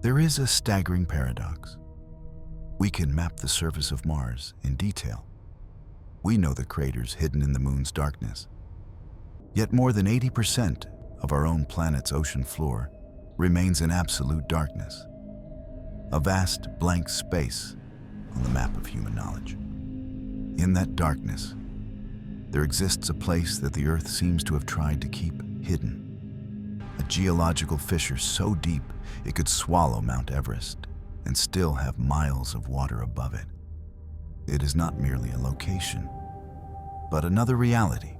There is a staggering paradox. We can map the surface of Mars in detail. We know the craters hidden in the moon's darkness. Yet more than 80% of our own planet's ocean floor remains in absolute darkness. A vast blank space on the map of human knowledge. In that darkness, there exists a place that the Earth seems to have tried to keep hidden. A geological fissure so deep it could swallow Mount Everest and still have miles of water above it. It is not merely a location, but another reality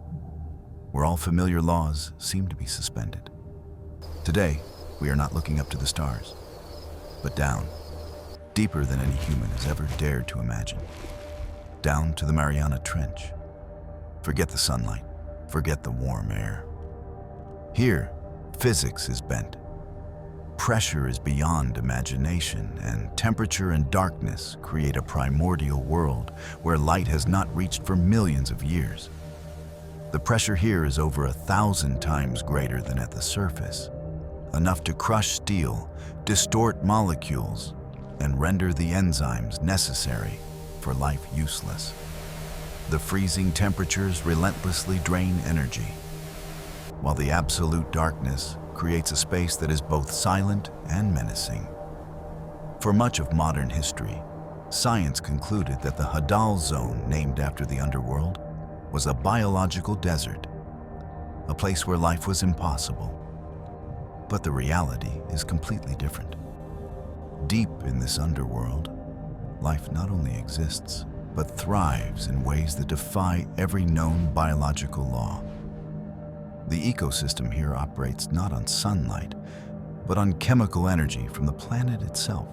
where all familiar laws seem to be suspended. Today, we are not looking up to the stars, but down, deeper than any human has ever dared to imagine. Down to the Mariana Trench. Forget the sunlight, forget the warm air. Here, physics is bent. Pressure is beyond imagination, and temperature and darkness create a primordial world where light has not reached for millions of years. The pressure here is over 1,000 times greater than at the surface, enough to crush steel, distort molecules, and render the enzymes necessary for life useless. The freezing temperatures relentlessly drain energy, while the absolute darkness creates a space that is both silent and menacing. For much of modern history, science concluded that the Hadal Zone, named after the underworld, was a biological desert, a place where life was impossible. But the reality is completely different. Deep in this underworld, life not only exists, but thrives in ways that defy every known biological law. The ecosystem here operates not on sunlight, but on chemical energy from the planet itself,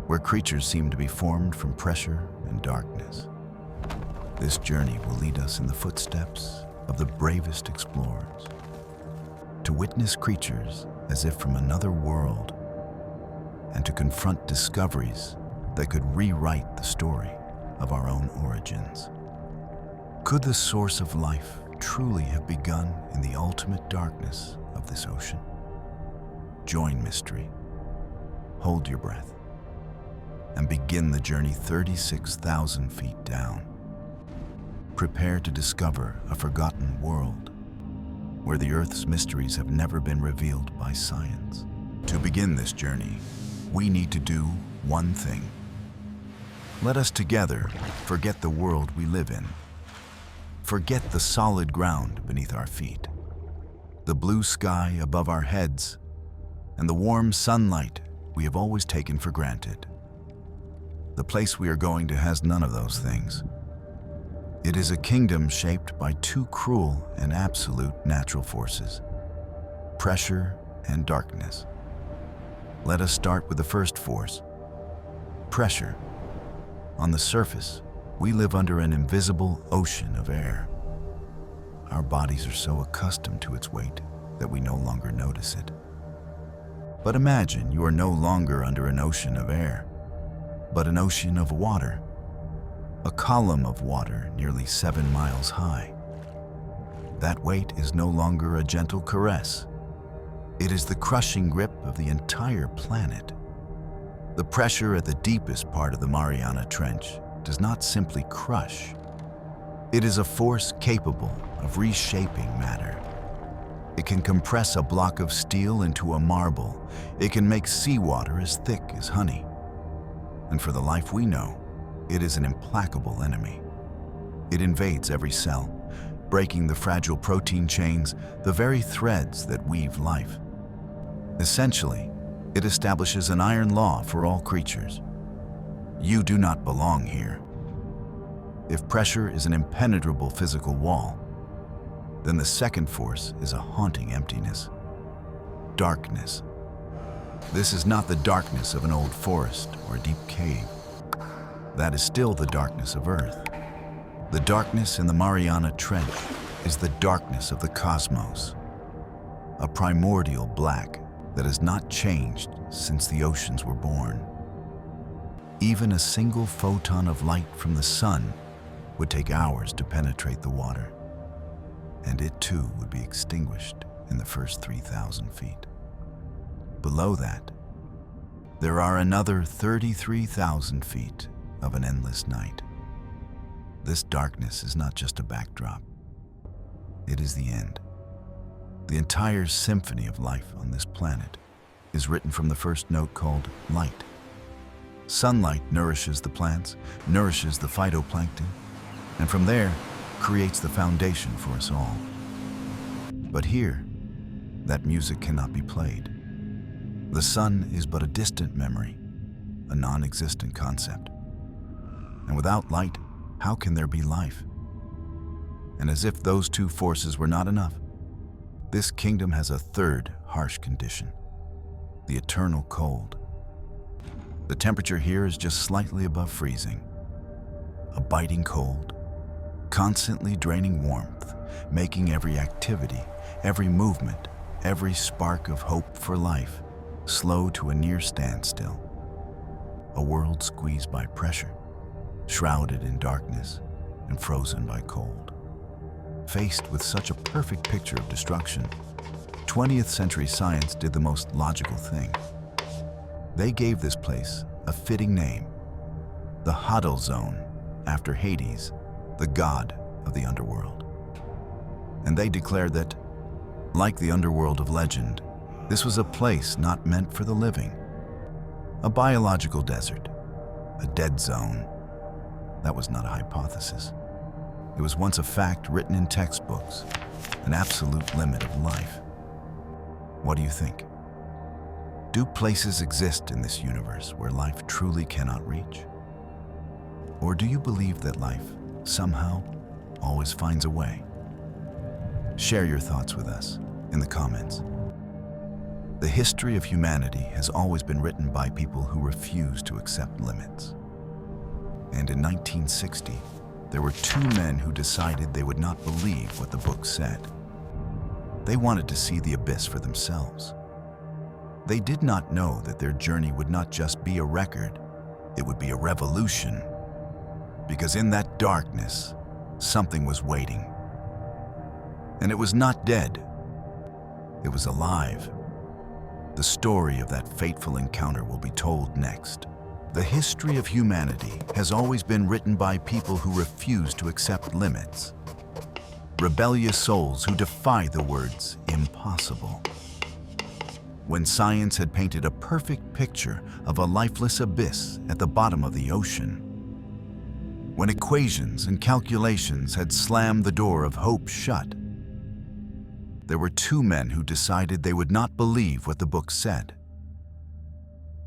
where creatures seem to be formed from pressure and darkness. This journey will lead us in the footsteps of the bravest explorers, to witness creatures as if from another world, and to confront discoveries that could rewrite the story of our own origins. Could the source of life truly have begun in the ultimate darkness of this ocean? Join mystery, hold your breath, and begin the journey 36,000 feet down. Prepare to discover a forgotten world where the Earth's mysteries have never been revealed by science. To begin this journey, we need to do one thing. Let us together forget the world we live in. Forget the solid ground beneath our feet, the blue sky above our heads, and the warm sunlight we have always taken for granted. The place we are going to has none of those things. It is a kingdom shaped by two cruel and absolute natural forces: pressure and darkness. Let us start with the first force, pressure. On the surface, we live under an invisible ocean of air. Our bodies are so accustomed to its weight that we no longer notice it. But imagine you are no longer under an ocean of air, but an ocean of water, a column of water nearly 7 miles high. That weight is no longer a gentle caress. It is the crushing grip of the entire planet. The pressure at the deepest part of the Mariana Trench does not simply crush. It is a force capable of reshaping matter. It can compress a block of steel into a marble. It can make seawater as thick as honey. And for the life we know, it is an implacable enemy. It invades every cell, breaking the fragile protein chains, the very threads that weave life. Essentially, it establishes an iron law for all creatures. You do not belong here. If pressure is an impenetrable physical wall, then the second force is a haunting emptiness. Darkness. This is not the darkness of an old forest or a deep cave. That is still the darkness of Earth. The darkness in the Mariana Trench is the darkness of the cosmos, a primordial black that has not changed since the oceans were born. Even a single photon of light from the sun would take hours to penetrate the water, and it too would be extinguished in the first 3,000 feet. Below that, there are another 33,000 feet of an endless night. This darkness is not just a backdrop. It is the end. The entire symphony of life on this planet is written from the first note called light. Sunlight nourishes the plants, nourishes the phytoplankton, and from there creates the foundation for us all. But here, that music cannot be played. The sun is but a distant memory, a non-existent concept. And without light, how can there be life? And as if those two forces were not enough, this kingdom has a third harsh condition: the eternal cold. The temperature here is just slightly above freezing. A biting cold, constantly draining warmth, making every activity, every movement, every spark of hope for life slow to a near standstill. A world squeezed by pressure, shrouded in darkness and frozen by cold. Faced with such a perfect picture of destruction, 20th century science did the most logical thing. They gave this place a fitting name, the Huddle Zone, after Hades, the god of the underworld. And they declared that, like the underworld of legend, this was a place not meant for the living. A biological desert, a dead zone. That was not a hypothesis. It was once a fact written in textbooks, an absolute limit of life. What do you think? Do places exist in this universe where life truly cannot reach? Or do you believe that life, somehow, always finds a way? Share your thoughts with us in the comments. The history of humanity has always been written by people who refuse to accept limits. And in 1960, there were two men who decided they would not believe what the book said. They wanted to see the abyss for themselves. They did not know that their journey would not just be a record, it would be a revolution. Because in that darkness, something was waiting. And it was not dead. It was alive. The story of that fateful encounter will be told next. The history of humanity has always been written by people who refuse to accept limits. Rebellious souls who defy the words impossible. When science had painted a perfect picture of a lifeless abyss at the bottom of the ocean. When equations and calculations had slammed the door of hope shut. There were two men who decided they would not believe what the book said.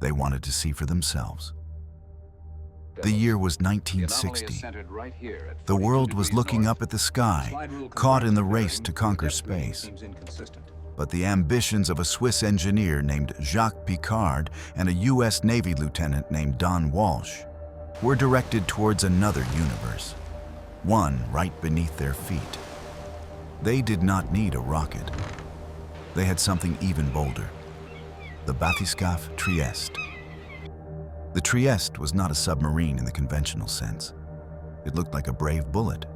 They wanted to see for themselves. The year was 1960. The world was looking up at the sky, caught in the race to conquer space. But the ambitions of a Swiss engineer named Jacques Piccard and a US Navy lieutenant named Walsh were directed towards another universe, one right beneath their feet. They did not need a rocket. They had something even bolder, the bathyscaphe Trieste. The Trieste was not a submarine in the conventional sense. It looked like a brave bullet,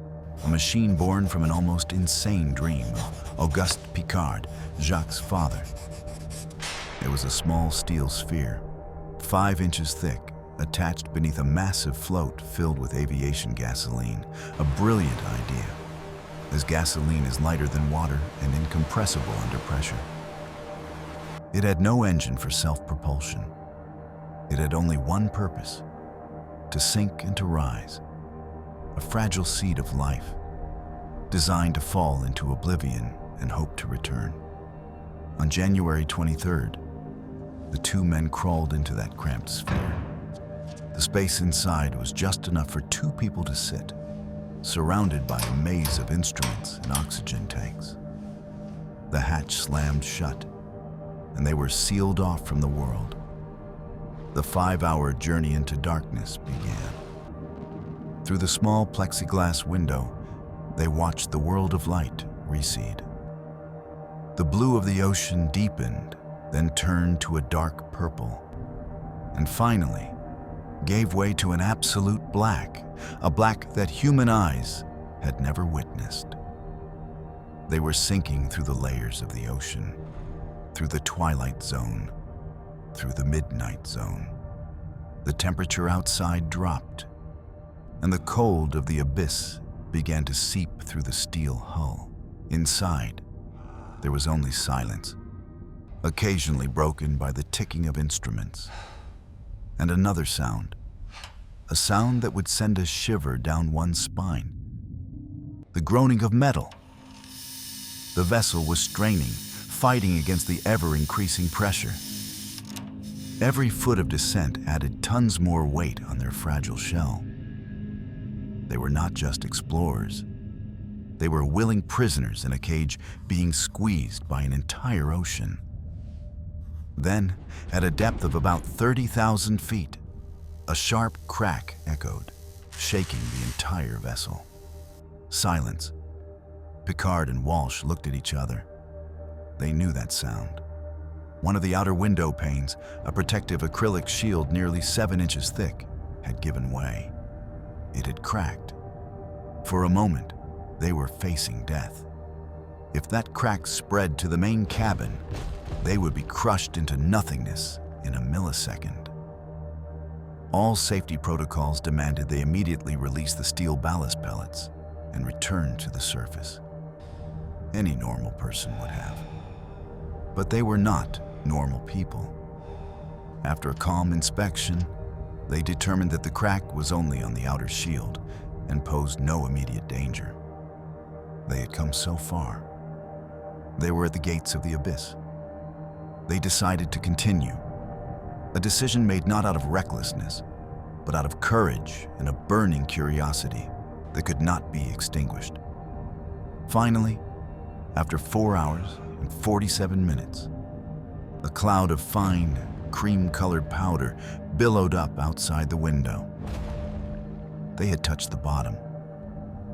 a machine born from an almost insane dream of Auguste Piccard, Jacques' father. It was a small steel sphere, 5 inches thick, attached beneath a massive float filled with aviation gasoline, a brilliant idea, as gasoline is lighter than water and incompressible under pressure. It had no engine for self-propulsion. It had only one purpose: to sink and to rise, a fragile seed of life, designed to fall into oblivion and hope to return. On January 23rd, the two men crawled into that cramped sphere. The space inside was just enough for 2 people to sit, surrounded by a maze of instruments and oxygen tanks. The hatch slammed shut, and they were sealed off from the world. The 5-hour journey into darkness began. Through the small plexiglass window, they watched the world of light recede. The blue of the ocean deepened, then turned to a dark purple, and finally gave way to an absolute black, a black that human eyes had never witnessed. They were sinking through the layers of the ocean, through the twilight zone, through the midnight zone. The temperature outside dropped, and the cold of the abyss began to seep through the steel hull. Inside, there was only silence, occasionally broken by the ticking of instruments. And another sound, a sound that would send a shiver down one's spine. The groaning of metal. The vessel was straining, fighting against the ever-increasing pressure. Every foot of descent added tons more weight on their fragile shell. They were not just explorers. They were willing prisoners in a cage being squeezed by an entire ocean. Then, at a depth of about 30,000 feet, a sharp crack echoed, shaking the entire vessel. Silence. Piccard and Walsh looked at each other. They knew that sound. One of the outer window panes, a protective acrylic shield nearly 7 inches thick, had given way. It had cracked. For a moment, they were facing death. If that crack spread to the main cabin, they would be crushed into nothingness in a millisecond. All safety protocols demanded they immediately release the steel ballast pellets and return to the surface. Any normal person would have. But they were not normal people. After a calm inspection, they determined that the crack was only on the outer shield and posed no immediate danger. They had come so far. They were at the gates of the abyss. They decided to continue, a decision made not out of recklessness, but out of courage and a burning curiosity that could not be extinguished. Finally, after 4 hours and 47 minutes, a cloud of fine, cream-colored powder billowed up outside the window. They had touched the bottom.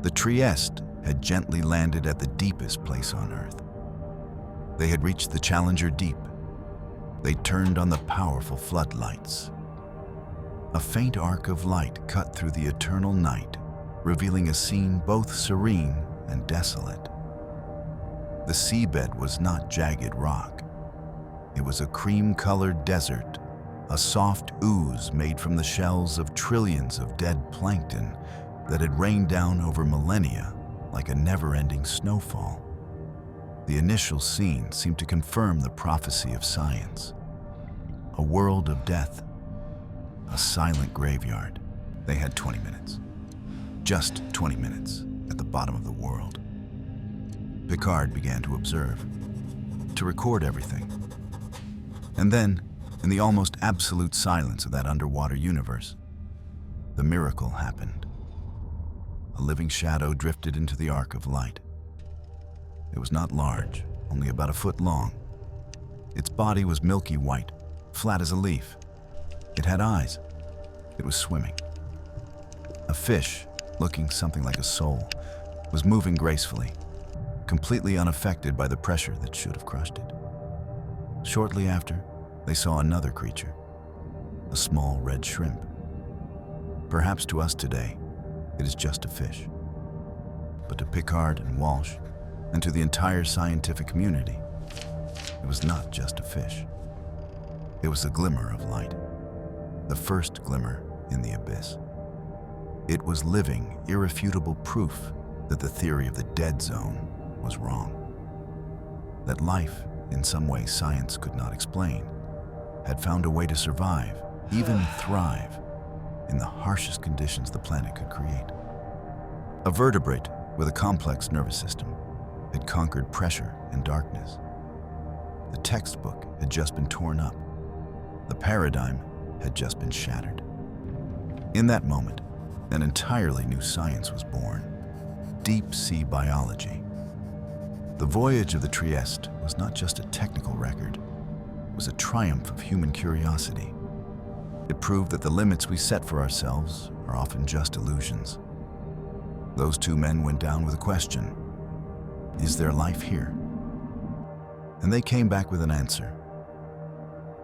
The Trieste had gently landed at the deepest place on Earth. They had reached the Challenger Deep. They turned on the powerful floodlights. A faint arc of light cut through the eternal night, revealing a scene both serene and desolate. The seabed was not jagged rock. It was a cream-colored desert, a soft ooze made from the shells of trillions of dead plankton that had rained down over millennia like a never-ending snowfall. The initial scene seemed to confirm the prophecy of science. A world of death, a silent graveyard. They had 20 minutes. Just 20 minutes at the bottom of the world. Piccard began to observe, to record everything. And then, in the almost absolute silence of that underwater universe, the miracle happened. A living shadow drifted into the arc of light. It was not large, only about a foot long. Its body was milky white, flat as a leaf. It had eyes. It was swimming. A fish, looking something like a soul, was moving gracefully, completely unaffected by the pressure that should have crushed it. Shortly after, they saw another creature, a small red shrimp. Perhaps to us today, it is just a fish. But to Piccard and Walsh, and to the entire scientific community, it was not just a fish. It was a glimmer of light, the first glimmer in the abyss. It was living, irrefutable proof that the theory of the dead zone was wrong. That life, in some way science could not explain, had found a way to survive, even thrive, in the harshest conditions the planet could create. A vertebrate with a complex nervous system had conquered pressure and darkness. The textbook had just been torn up. The paradigm had just been shattered. In that moment, an entirely new science was born: deep sea biology. The voyage of the Trieste was not just a technical record, it was a triumph of human curiosity. It proved that the limits we set for ourselves are often just illusions. Those two men went down with a question: is there life here? And they came back with an answer.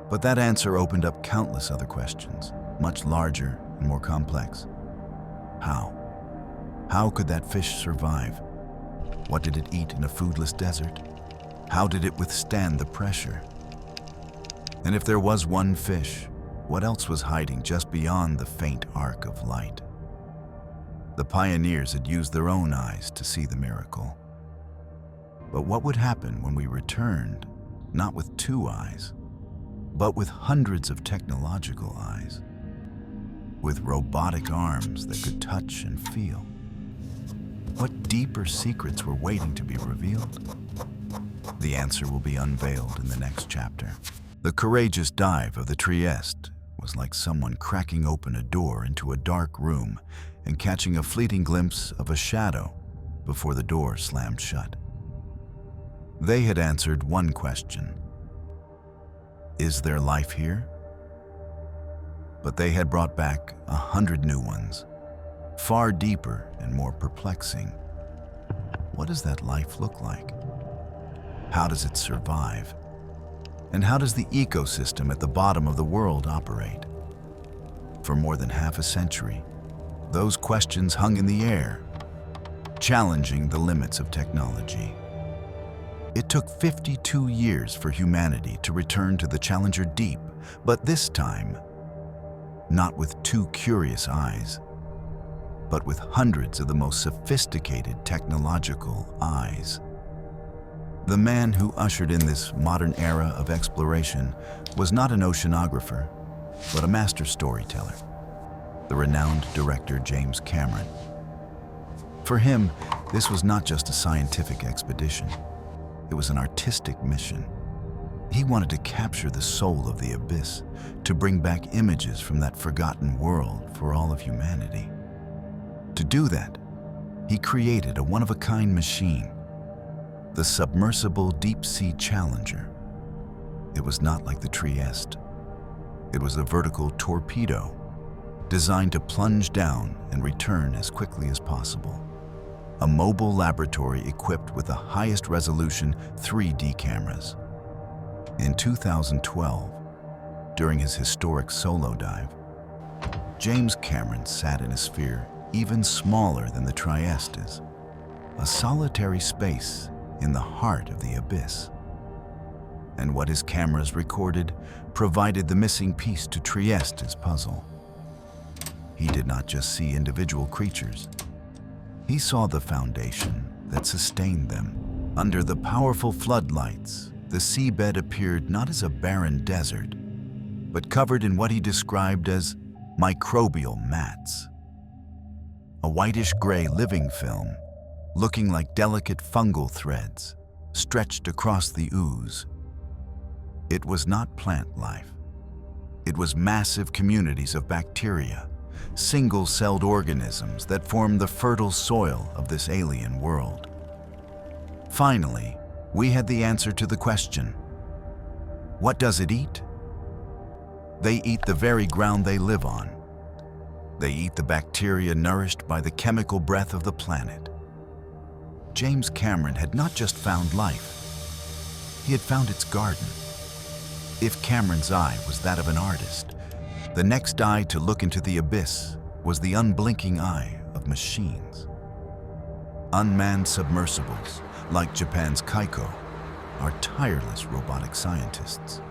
But that answer opened up countless other questions, much larger and more complex. How? How could that fish survive? What did it eat in a foodless desert? How did it withstand the pressure? And if there was one fish, what else was hiding just beyond the faint arc of light? The pioneers had used their own eyes to see the miracle. But what would happen when we returned, not with two eyes, but with hundreds of technological eyes, with robotic arms that could touch and feel? What deeper secrets were waiting to be revealed? The answer will be unveiled in the next chapter. The courageous dive of the Trieste was like someone cracking open a door into a dark room and catching a fleeting glimpse of a shadow before the door slammed shut. They had answered one question: is there life here? But they had brought back 100 new ones, far deeper and more perplexing. What does that life look like? How does it survive? And how does the ecosystem at the bottom of the world operate? For more than half a century, those questions hung in the air, challenging the limits of technology. It took 52 years for humanity to return to the Challenger Deep, but this time, not with two curious eyes, but with hundreds of the most sophisticated technological eyes. The man who ushered in this modern era of exploration was not an oceanographer, but a master storyteller, the renowned director James Cameron. For him, this was not just a scientific expedition. It was an artistic mission. He wanted to capture the soul of the abyss, to bring back images from that forgotten world for all of humanity. To do that, he created a one-of-a-kind machine, the submersible Deepsea Challenger. It was not like the Trieste. It was a vertical torpedo designed to plunge down and return as quickly as possible. A mobile laboratory equipped with the highest resolution 3D cameras. In 2012, during his historic solo dive, James Cameron sat in a sphere even smaller than the Trieste is, a solitary space in the heart of the abyss. And what his cameras recorded provided the missing piece to Trieste's puzzle. He did not just see individual creatures. He saw the foundation that sustained them. Under the powerful floodlights, the seabed appeared not as a barren desert, but covered in what he described as microbial mats. A whitish-gray living film, looking like delicate fungal threads, stretched across the ooze. It was not plant life. It was massive communities of bacteria, single-celled organisms that formed the fertile soil of this alien world. Finally, we had the answer to the question: what does it eat? They eat the very ground they live on. They eat the bacteria nourished by the chemical breath of the planet. James Cameron had not just found life, he had found its garden. If Cameron's eye was that of an artist, the next eye to look into the abyss was the unblinking eye of machines. Unmanned submersibles, like Japan's Kaiko, are tireless robotic scientists.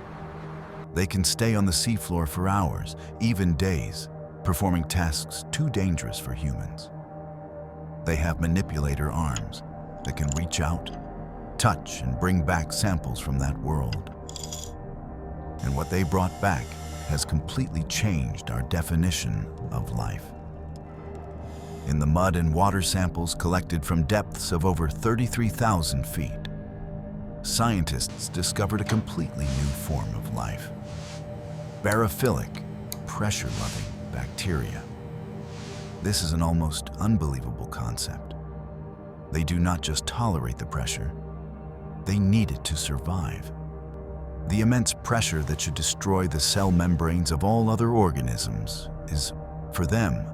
They can stay on the seafloor for hours, even days, performing tasks too dangerous for humans. They have manipulator arms that can reach out, touch, and bring back samples from that world. And what they brought back has completely changed our definition of life. In the mud and water samples collected from depths of over 33,000 feet, scientists discovered a completely new form of life: barophilic, pressure-loving bacteria. This is an almost unbelievable concept. They do not just tolerate the pressure, they need it to survive. The immense pressure that should destroy the cell membranes of all other organisms is, for them,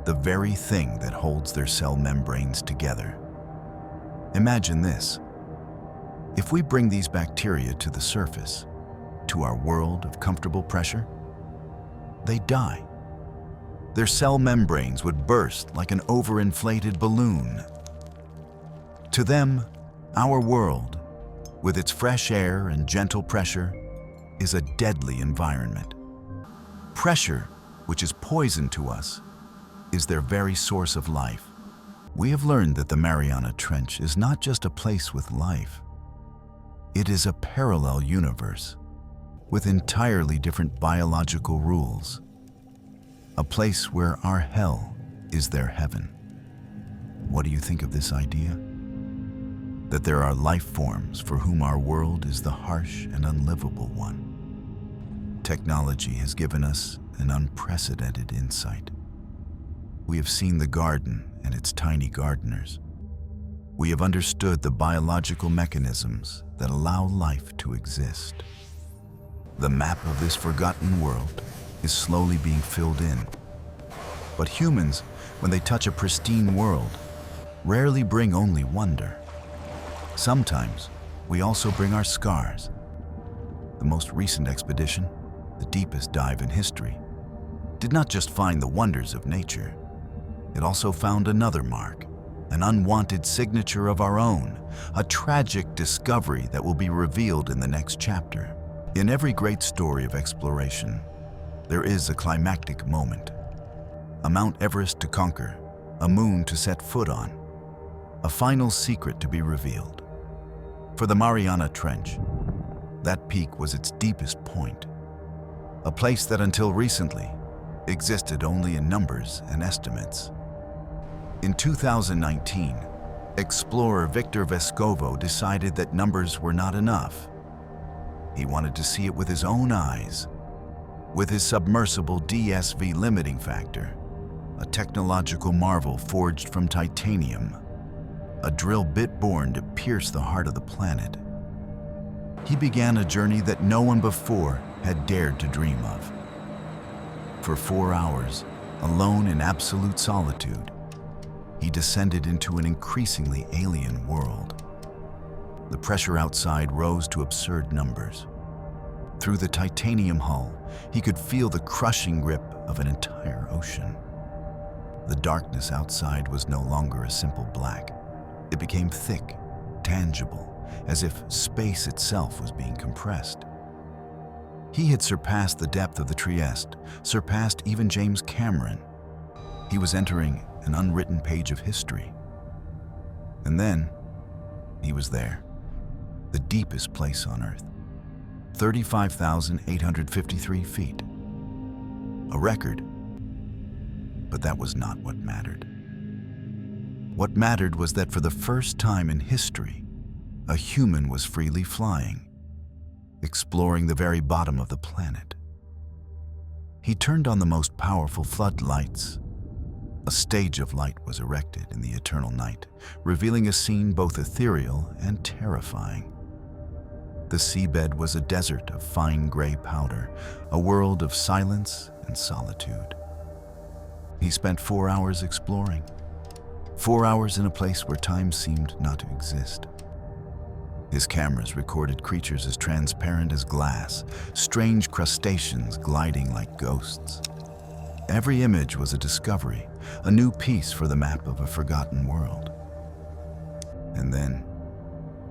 the very thing that holds their cell membranes together. Imagine this. If we bring these bacteria to the surface, to our world of comfortable pressure, they die. Their cell membranes would burst like an overinflated balloon. To them, our world, with its fresh air and gentle pressure, is a deadly environment. Pressure, which is poison to us, is their very source of life. We have learned that the Mariana Trench is not just a place with life. It is a parallel universe with entirely different biological rules. A place where our hell is their heaven. What do you think of this idea? That there are life forms for whom our world is the harsh and unlivable one. Technology has given us an unprecedented insight. We have seen the garden and its tiny gardeners. We have understood the biological mechanisms that allow life to exist. The map of this forgotten world is slowly being filled in. But humans, when they touch a pristine world, rarely bring only wonder. Sometimes we also bring our scars. The most recent expedition, the deepest dive in history, did not just find the wonders of nature. It also found another mark, an unwanted signature of our own, a tragic discovery that will be revealed in the next chapter. In every great story of exploration, there is a climactic moment. A Mount Everest to conquer, a moon to set foot on, a final secret to be revealed. For the Mariana Trench, that peak was its deepest point, a place that until recently existed only in numbers and estimates. In 2019, explorer Victor Vescovo decided that numbers were not enough. He wanted to see it with his own eyes, with his submersible DSV limiting factor, a technological marvel forged from titanium, a drill bit born to pierce the heart of the planet. He began a journey that no one before had dared to dream of. For 4 hours, alone in absolute solitude, he descended into an increasingly alien world. The pressure outside rose to absurd numbers. Through the titanium hull, he could feel the crushing grip of an entire ocean. The darkness outside was no longer a simple black. It became thick, tangible, as if space itself was being compressed. He had surpassed the depth of the Trieste, surpassed even James Cameron. He was entering an unwritten page of history. And then, he was there, the deepest place on Earth, 35,853 feet. A record, but that was not what mattered. What mattered was that for the first time in history, a human was freely flying, exploring the very bottom of the planet. He turned on the most powerful floodlights. A stage of light was erected in the eternal night, revealing a scene both ethereal and terrifying. The seabed was a desert of fine gray powder, a world of silence and solitude. He spent 4 hours exploring, 4 hours in a place where time seemed not to exist. His cameras recorded creatures as transparent as glass, strange crustaceans gliding like ghosts. Every image was a discovery, a new piece for the map of a forgotten world. And then,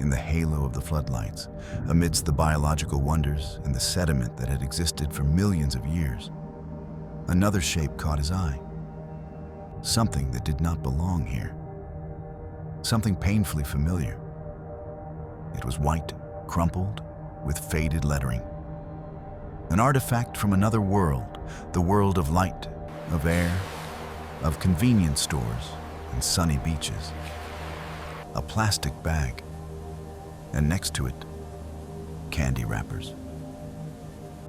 in the halo of the floodlights, amidst the biological wonders and the sediment that had existed for millions of years, another shape caught his eye. Something that did not belong here. Something painfully familiar. It was white, crumpled, with faded lettering. An artifact from another world, the world of light, of air, of convenience stores and sunny beaches. A plastic bag, and next to it, candy wrappers.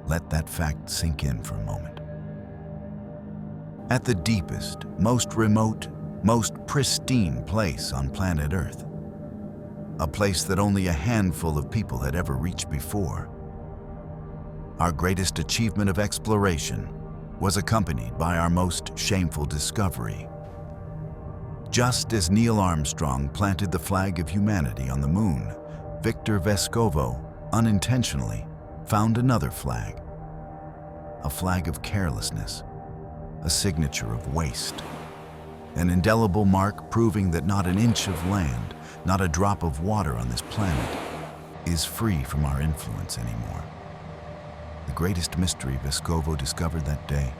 Let that fact sink in for a moment. At the deepest, most remote, most pristine place on planet Earth, a place that only a handful of people had ever reached before, our greatest achievement of exploration was accompanied by our most shameful discovery. Just as Neil Armstrong planted the flag of humanity on the moon, Victor Vescovo, unintentionally, found another flag. A flag of carelessness, a signature of waste. An indelible mark proving that not an inch of land, not a drop of water on this planet, is free from our influence anymore. The greatest mystery Vescovo discovered that day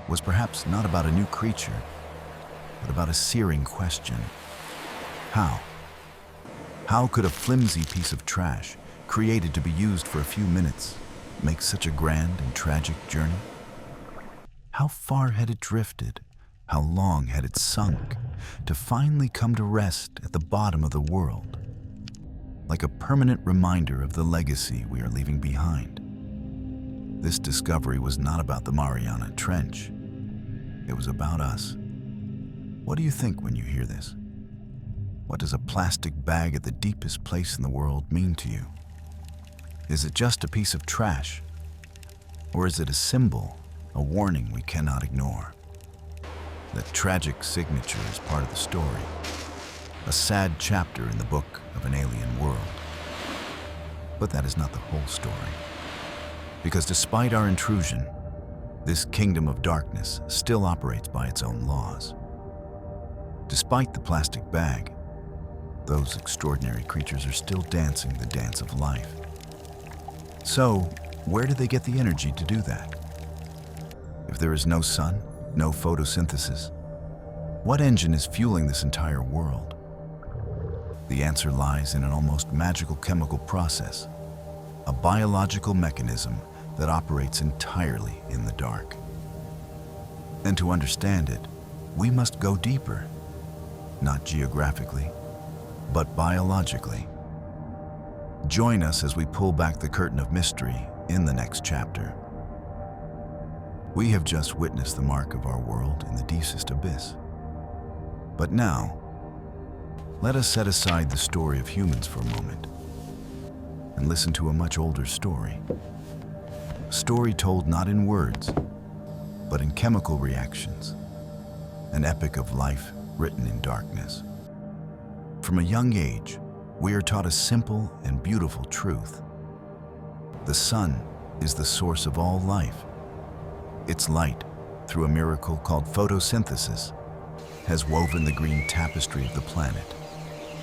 was perhaps not about a new creature, but about a searing question. How? How could a flimsy piece of trash, created to be used for a few minutes, make such a grand and tragic journey? How far had it drifted? How long had it sunk to finally come to rest at the bottom of the world, like a permanent reminder of the legacy we are leaving behind? This discovery was not about the Mariana Trench. It was about us. What do you think when you hear this? What does a plastic bag at the deepest place in the world mean to you? Is it just a piece of trash? Or is it a symbol, a warning we cannot ignore? That tragic signature is part of the story, a sad chapter in the book of an alien world. But that is not the whole story. Because despite our intrusion, this kingdom of darkness still operates by its own laws. Despite the plastic bag, those extraordinary creatures are still dancing the dance of life. So, where do they get the energy to do that? If there is no sun, no photosynthesis, what engine is fueling this entire world? The answer lies in an almost magical chemical process, a biological mechanism that operates entirely in the dark. And to understand it, we must go deeper, not geographically, but biologically. Join us as we pull back the curtain of mystery in the next chapter. We have just witnessed the mark of our world in the deepest abyss. But now, let us set aside the story of humans for a moment and listen to a much older story. A story told not in words, but in chemical reactions. An epic of life written in darkness. From a young age, we are taught a simple and beautiful truth. The sun is the source of all life. Its light, through a miracle called photosynthesis, has woven the green tapestry of the planet,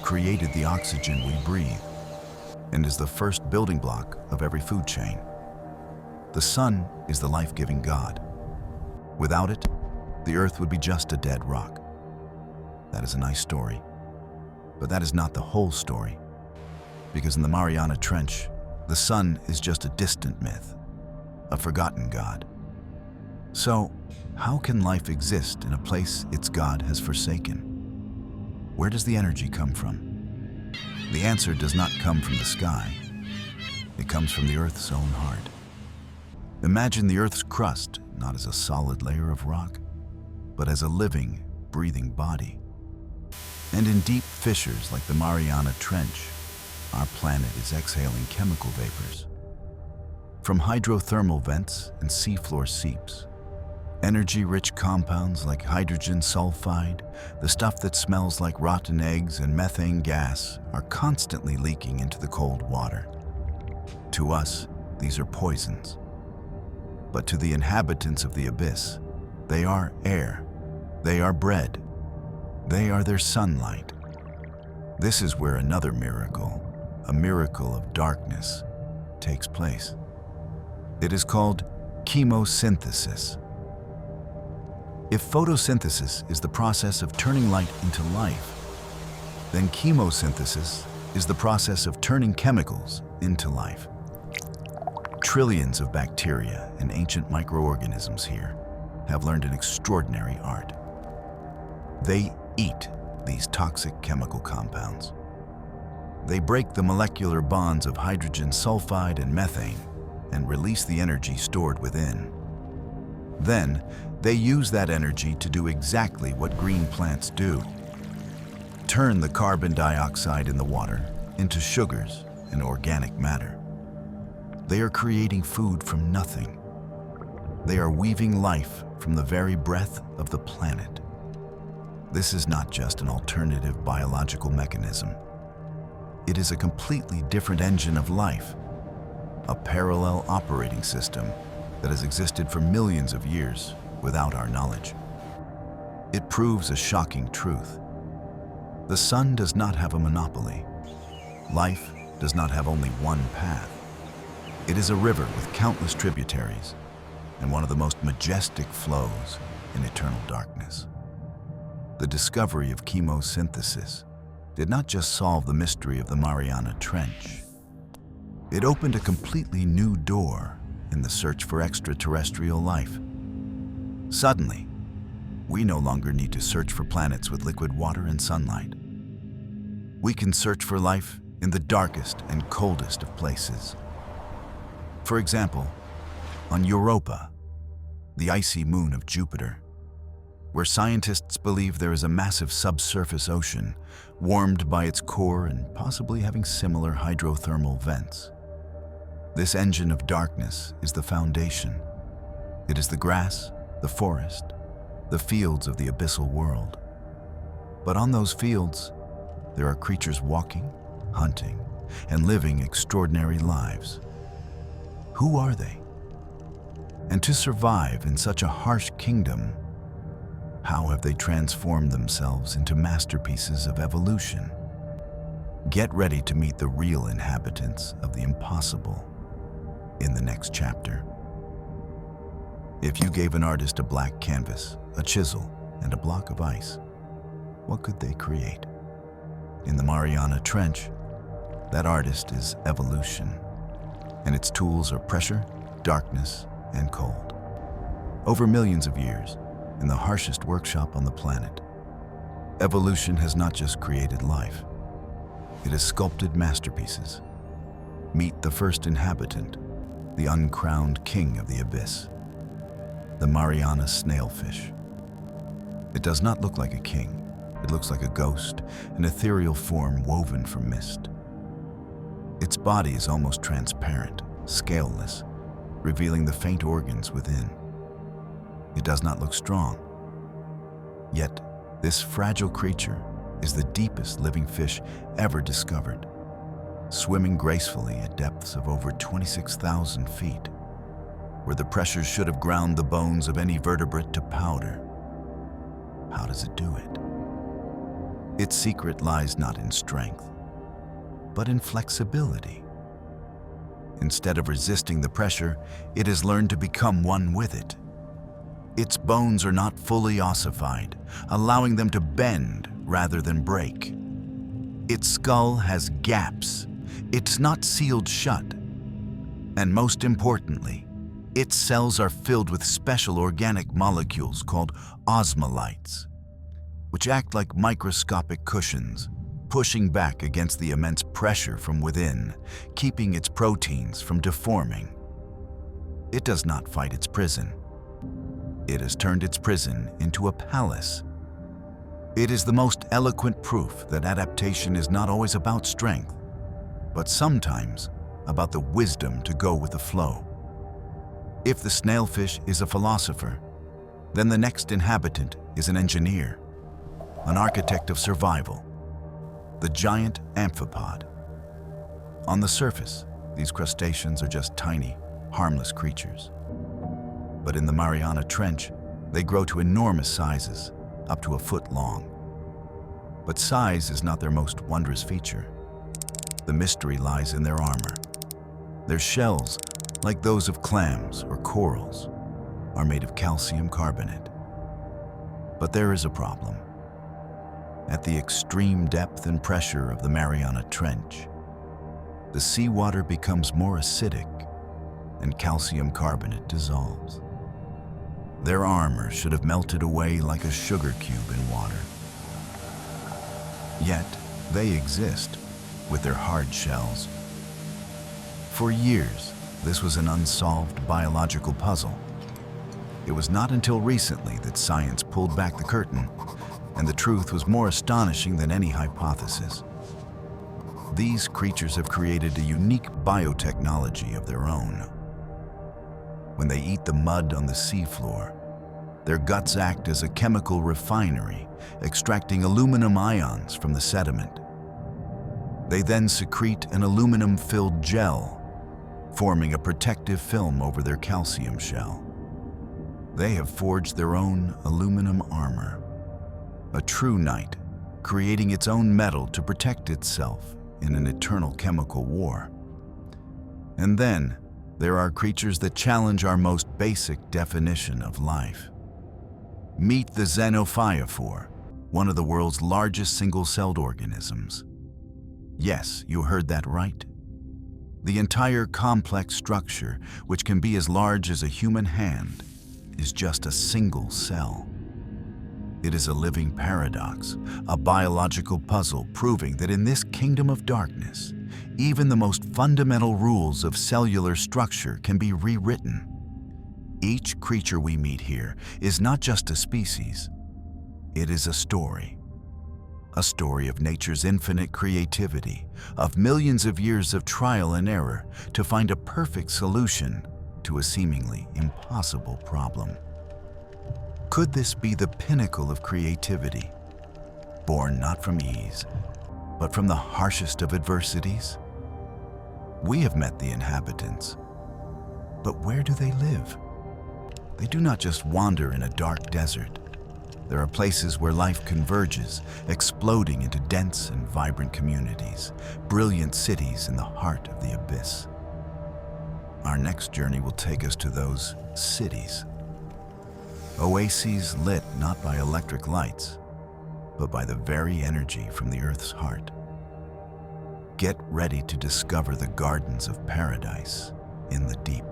created the oxygen we breathe, and is the first building block of every food chain. The sun is the life-giving God. Without it, the earth would be just a dead rock. That is a nice story. But that is not the whole story, because in the Mariana Trench, the sun is just a distant myth, a forgotten god. So, how can life exist in a place its God has forsaken? Where does the energy come from? The answer does not come from the sky. It comes from the Earth's own heart. Imagine the Earth's crust not as a solid layer of rock, but as a living, breathing body. And in deep fissures like the Mariana Trench, our planet is exhaling chemical vapors. From hydrothermal vents and seafloor seeps, energy-rich compounds like hydrogen sulfide, the stuff that smells like rotten eggs, and methane gas are constantly leaking into the cold water. To us, these are poisons. But to the inhabitants of the abyss, they are air, they are bread, they are their sunlight. This is where another miracle, a miracle of darkness, takes place. It is called chemosynthesis. If photosynthesis is the process of turning light into life, then chemosynthesis is the process of turning chemicals into life. Trillions of bacteria and ancient microorganisms here have learned an extraordinary art. They eat these toxic chemical compounds. They break the molecular bonds of hydrogen sulfide and methane and release the energy stored within. Then, they use that energy to do exactly what green plants do: turn the carbon dioxide in the water into sugars and organic matter. They are creating food from nothing. They are weaving life from the very breath of the planet. This is not just an alternative biological mechanism. It is a completely different engine of life, a parallel operating system that has existed for millions of years without our knowledge. It proves a shocking truth. The sun does not have a monopoly. Life does not have only one path. It is a river with countless tributaries and one of the most majestic flows in eternal darkness. The discovery of chemosynthesis did not just solve the mystery of the Mariana Trench. It opened a completely new door in the search for extraterrestrial life. Suddenly, we no longer need to search for planets with liquid water and sunlight. We can search for life in the darkest and coldest of places. For example, on Europa, the icy moon of Jupiter, where scientists believe there is a massive subsurface ocean warmed by its core and possibly having similar hydrothermal vents. This engine of darkness is the foundation. It is the grass, the forest, the fields of the abyssal world. But on those fields, there are creatures walking, hunting, and living extraordinary lives. Who are they? And to survive in such a harsh kingdom, how have they transformed themselves into masterpieces of evolution? Get ready to meet the real inhabitants of the impossible in the next chapter. If you gave an artist a black canvas, a chisel, and a block of ice, what could they create? In the Mariana Trench, that artist is evolution, and its tools are pressure, darkness, and cold. Over millions of years, in the harshest workshop on the planet, evolution has not just created life, it has sculpted masterpieces. Meet the first inhabitant, the uncrowned king of the abyss, the Mariana snailfish. It does not look like a king. It looks like a ghost, an ethereal form woven from mist. Its body is almost transparent, scaleless, revealing the faint organs within. It does not look strong. Yet, this fragile creature is the deepest living fish ever discovered, swimming gracefully at depths of over 26,000 feet, where the pressure should have ground the bones of any vertebrate to powder. How does it do it? Its secret lies not in strength, but in flexibility. Instead of resisting the pressure, it has learned to become one with it. Its bones are not fully ossified, allowing them to bend rather than break. Its skull has gaps. It's not sealed shut. And most importantly, its cells are filled with special organic molecules called osmolytes, which act like microscopic cushions, pushing back against the immense pressure from within, keeping its proteins from deforming. It does not fight its prison. It has turned its prison into a palace. It is the most eloquent proof that adaptation is not always about strength, but sometimes about the wisdom to go with the flow. If the snailfish is a philosopher, then the next inhabitant is an engineer, an architect of survival, the giant amphipod. On the surface, these crustaceans are just tiny, harmless creatures. But in the Mariana Trench, they grow to enormous sizes, up to a foot long. But size is not their most wondrous feature. The mystery lies in their armor. Their shells, like those of clams or corals, are made of calcium carbonate. But there is a problem. At the extreme depth and pressure of the Mariana Trench, the seawater becomes more acidic and calcium carbonate dissolves. Their armor should have melted away like a sugar cube in water. Yet, they exist with their hard shells. For years, this was an unsolved biological puzzle. It was not until recently that science pulled back the curtain, and the truth was more astonishing than any hypothesis. These creatures have created a unique biotechnology of their own. When they eat the mud on the seafloor, their guts act as a chemical refinery, extracting aluminum ions from the sediment. They then secrete an aluminum-filled gel, forming a protective film over their calcium shell. They have forged their own aluminum armor, a true knight, creating its own metal to protect itself in an eternal chemical war. And then, there are creatures that challenge our most basic definition of life. Meet the xenophyophore, one of the world's largest single-celled organisms. Yes, you heard that right. The entire complex structure, which can be as large as a human hand, is just a single cell. It is a living paradox, a biological puzzle proving that in this kingdom of darkness, even the most fundamental rules of cellular structure can be rewritten. Each creature we meet here is not just a species, it is a story. A story of nature's infinite creativity, of millions of years of trial and error to find a perfect solution to a seemingly impossible problem. Could this be the pinnacle of creativity, born not from ease, but from the harshest of adversities? We have met the inhabitants, but where do they live? They do not just wander in a dark desert. There are places where life converges, exploding into dense and vibrant communities, brilliant cities in the heart of the abyss. Our next journey will take us to those cities. Oases lit not by electric lights, but by the very energy from the Earth's heart. Get ready to discover the gardens of paradise in the deep.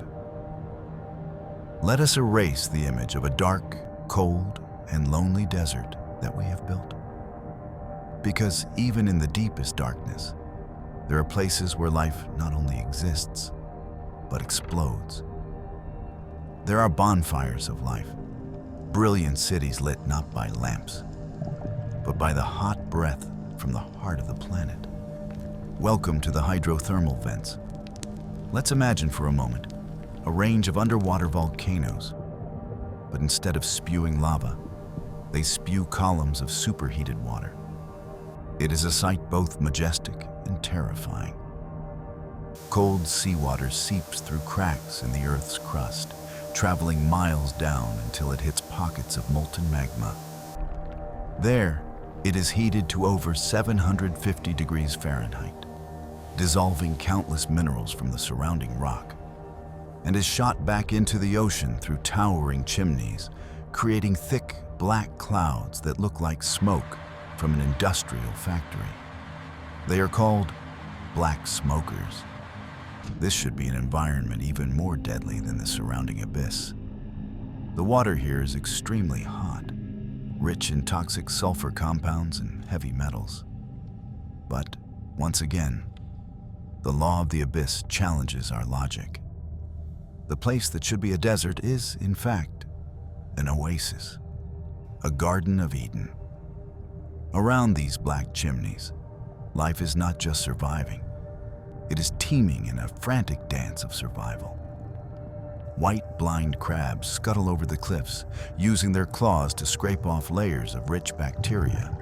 Let us erase the image of a dark, cold, and lonely desert that we have built. Because even in the deepest darkness, there are places where life not only exists, but explodes. There are bonfires of life, brilliant cities lit not by lamps, but by the hot breath from the heart of the planet. Welcome to the hydrothermal vents. Let's imagine for a moment a range of underwater volcanoes, but instead of spewing lava, they spew columns of superheated water. It is a sight both majestic and terrifying. Cold seawater seeps through cracks in the Earth's crust, traveling miles down until it hits pockets of molten magma. There, it is heated to over 750 degrees Fahrenheit, dissolving countless minerals from the surrounding rock, and is shot back into the ocean through towering chimneys, creating thick, black clouds that look like smoke from an industrial factory. They are called black smokers. This should be an environment even more deadly than the surrounding abyss. The water here is extremely hot, rich in toxic sulfur compounds and heavy metals. But, once again, the law of the abyss challenges our logic. The place that should be a desert is, in fact, an oasis, a Garden of Eden. Around these black chimneys, life is not just surviving, it is teeming in a frantic dance of survival. White blind crabs scuttle over the cliffs, using their claws to scrape off layers of rich bacteria.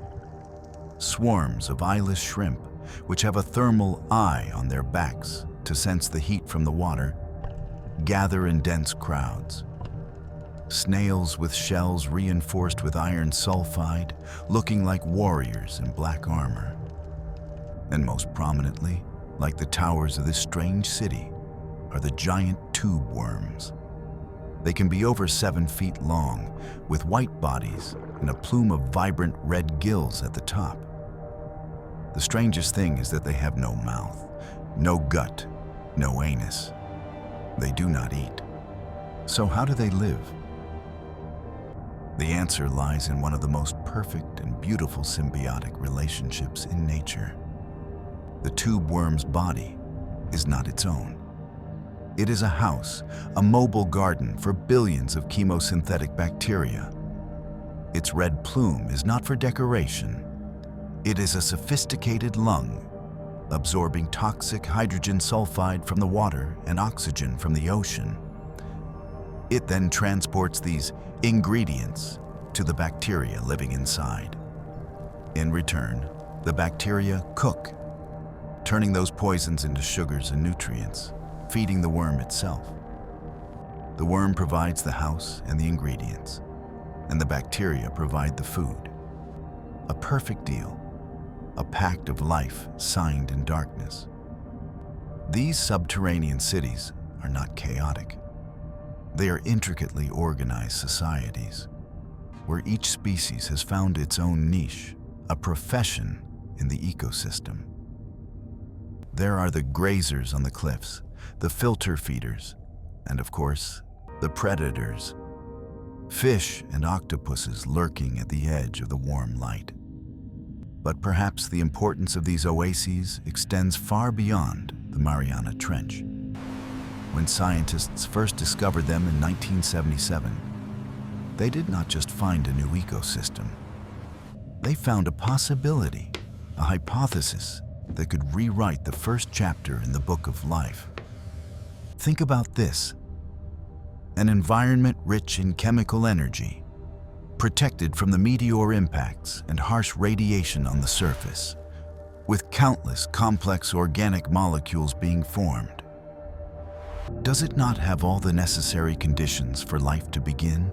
Swarms of eyeless shrimp, which have a thermal eye on their backs to sense the heat from the water, gather in dense crowds. Snails with shells reinforced with iron sulfide, looking like warriors in black armor. And most prominently, like the towers of this strange city, are the giant tube worms. They can be over 7 feet long, with white bodies and a plume of vibrant red gills at the top. The strangest thing is that they have no mouth, no gut, no anus. They do not eat. So how do they live? The answer lies in one of the most perfect and beautiful symbiotic relationships in nature. The tube worm's body is not its own. It is a house, a mobile garden for billions of chemosynthetic bacteria. Its red plume is not for decoration. It is a sophisticated lung, absorbing toxic hydrogen sulfide from the water and oxygen from the ocean. It then transports these ingredients to the bacteria living inside. In return, the bacteria cook, turning those poisons into sugars and nutrients, feeding the worm itself. The worm provides the house and the ingredients, and the bacteria provide the food. A perfect deal, a pact of life signed in darkness. These subterranean cities are not chaotic. They are intricately organized societies, where each species has found its own niche, a profession in the ecosystem. There are the grazers on the cliffs, the filter feeders, and of course, the predators. Fish and octopuses lurking at the edge of the warm light. But perhaps the importance of these oases extends far beyond the Mariana Trench. When scientists first discovered them in 1977, they did not just find a new ecosystem. They found a possibility, a hypothesis that could rewrite the first chapter in the book of life. Think about this: an environment rich in chemical energy, protected from the meteor impacts and harsh radiation on the surface, with countless complex organic molecules being formed. Does it not have all the necessary conditions for life to begin?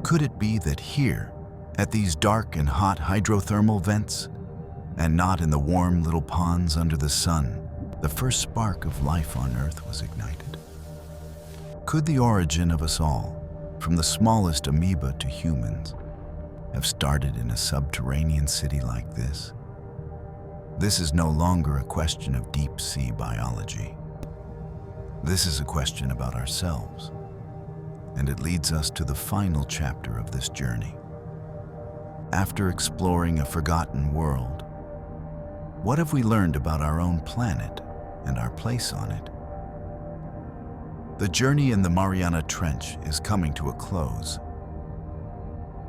Could it be that here, at these dark and hot hydrothermal vents, and not in the warm little ponds under the sun, the first spark of life on Earth was ignited? Could the origin of us all, from the smallest amoeba to humans, have started in a subterranean city like this? This is no longer a question of deep sea biology. This is a question about ourselves, and it leads us to the final chapter of this journey. After exploring a forgotten world, what have we learned about our own planet and our place on it? The journey in the Mariana Trench is coming to a close.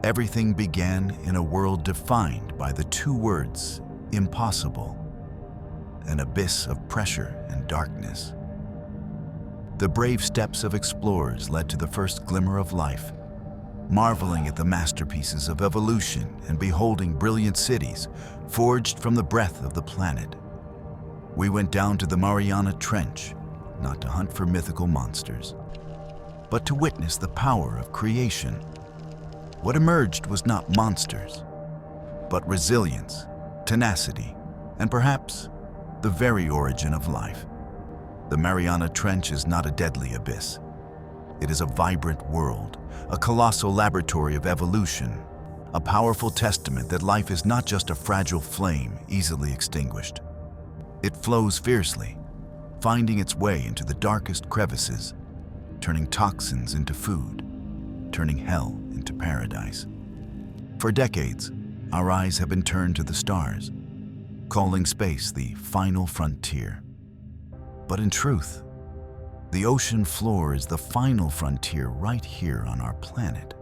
Everything began in a world defined by the two words, impossible, an abyss of pressure and darkness. The brave steps of explorers led to the first glimmer of life, marveling at the masterpieces of evolution and beholding brilliant cities forged from the breath of the planet. We went down to the Mariana Trench, not to hunt for mythical monsters, but to witness the power of creation. What emerged was not monsters, but resilience, tenacity, and perhaps the very origin of life. The Mariana Trench is not a deadly abyss. It is a vibrant world, a colossal laboratory of evolution, a powerful testament that life is not just a fragile flame easily extinguished. It flows fiercely, finding its way into the darkest crevices, turning toxins into food, turning hell into paradise. For decades, our eyes have been turned to the stars, calling space the final frontier. But in truth, the ocean floor is the final frontier right here on our planet.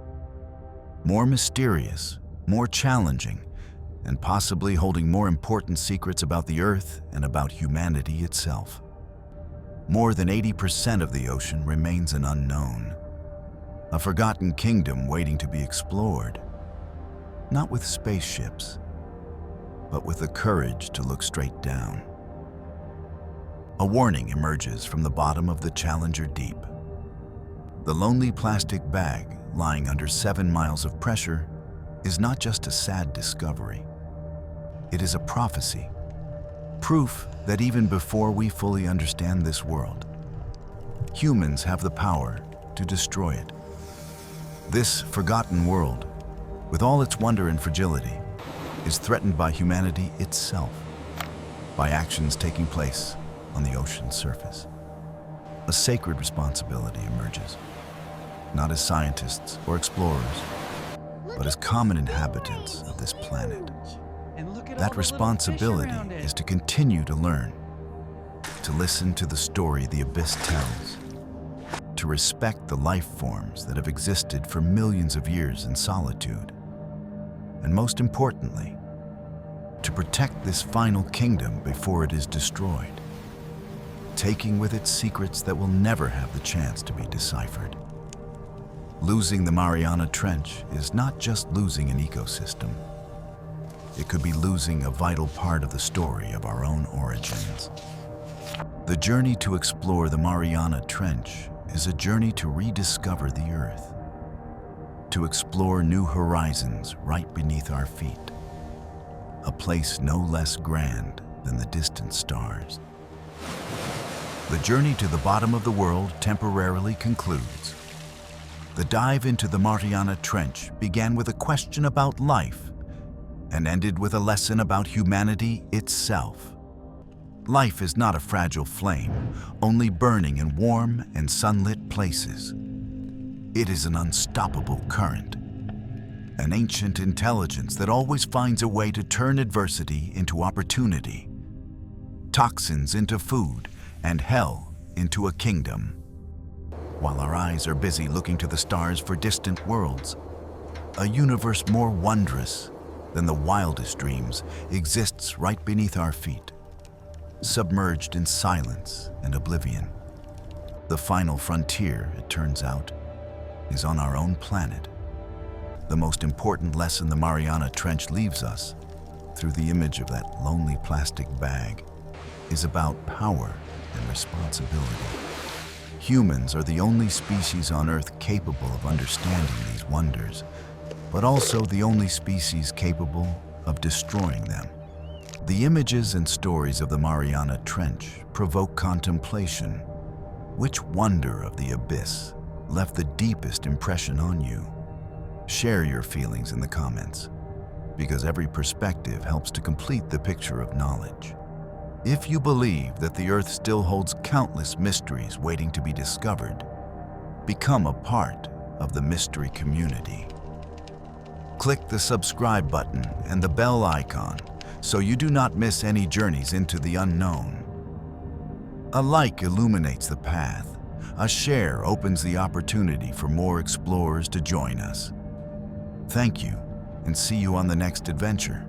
More mysterious, more challenging, and possibly holding more important secrets about the Earth and about humanity itself. More than 80% of the ocean remains an unknown, a forgotten kingdom waiting to be explored, not with spaceships, but with the courage to look straight down. A warning emerges from the bottom of the Challenger Deep. The lonely plastic bag lying under 7 miles of pressure is not just a sad discovery. It is a prophecy, proof that even before we fully understand this world, humans have the power to destroy it. This forgotten world, with all its wonder and fragility, is threatened by humanity itself, by actions taking place on the ocean's surface. A sacred responsibility emerges, not as scientists or explorers, but as common inhabitants of this planet. That responsibility is to continue to learn, to listen to the story the abyss tells, to respect the life forms that have existed for millions of years in solitude, and most importantly, to protect this final kingdom before it is destroyed, taking with it secrets that will never have the chance to be deciphered. Losing the Mariana Trench is not just losing an ecosystem. It could be losing a vital part of the story of our own origins. The journey to explore the Mariana Trench is a journey to rediscover the Earth, to explore new horizons right beneath our feet, a place no less grand than the distant stars. The journey to the bottom of the world temporarily concludes. The dive into the Mariana Trench began with a question about life and ended with a lesson about humanity itself. Life is not a fragile flame, only burning in warm and sunlit places. It is an unstoppable current, an ancient intelligence that always finds a way to turn adversity into opportunity, toxins into food, and hell into a kingdom. While our eyes are busy looking to the stars for distant worlds, a universe more wondrous than the wildest dreams exists right beneath our feet, submerged in silence and oblivion. The final frontier, it turns out, is on our own planet. The most important lesson the Mariana Trench leaves us, through the image of that lonely plastic bag, is about power and responsibility. Humans are the only species on Earth capable of understanding these wonders, but also the only species capable of destroying them. The images and stories of the Mariana Trench provoke contemplation. Which wonder of the abyss left the deepest impression on you? Share your feelings in the comments, because every perspective helps to complete the picture of knowledge. If you believe that the Earth still holds countless mysteries waiting to be discovered, become a part of the mystery community. Click the subscribe button and the bell icon so you do not miss any journeys into the unknown. A like illuminates the path. A share opens the opportunity for more explorers to join us. Thank you, and see you on the next adventure.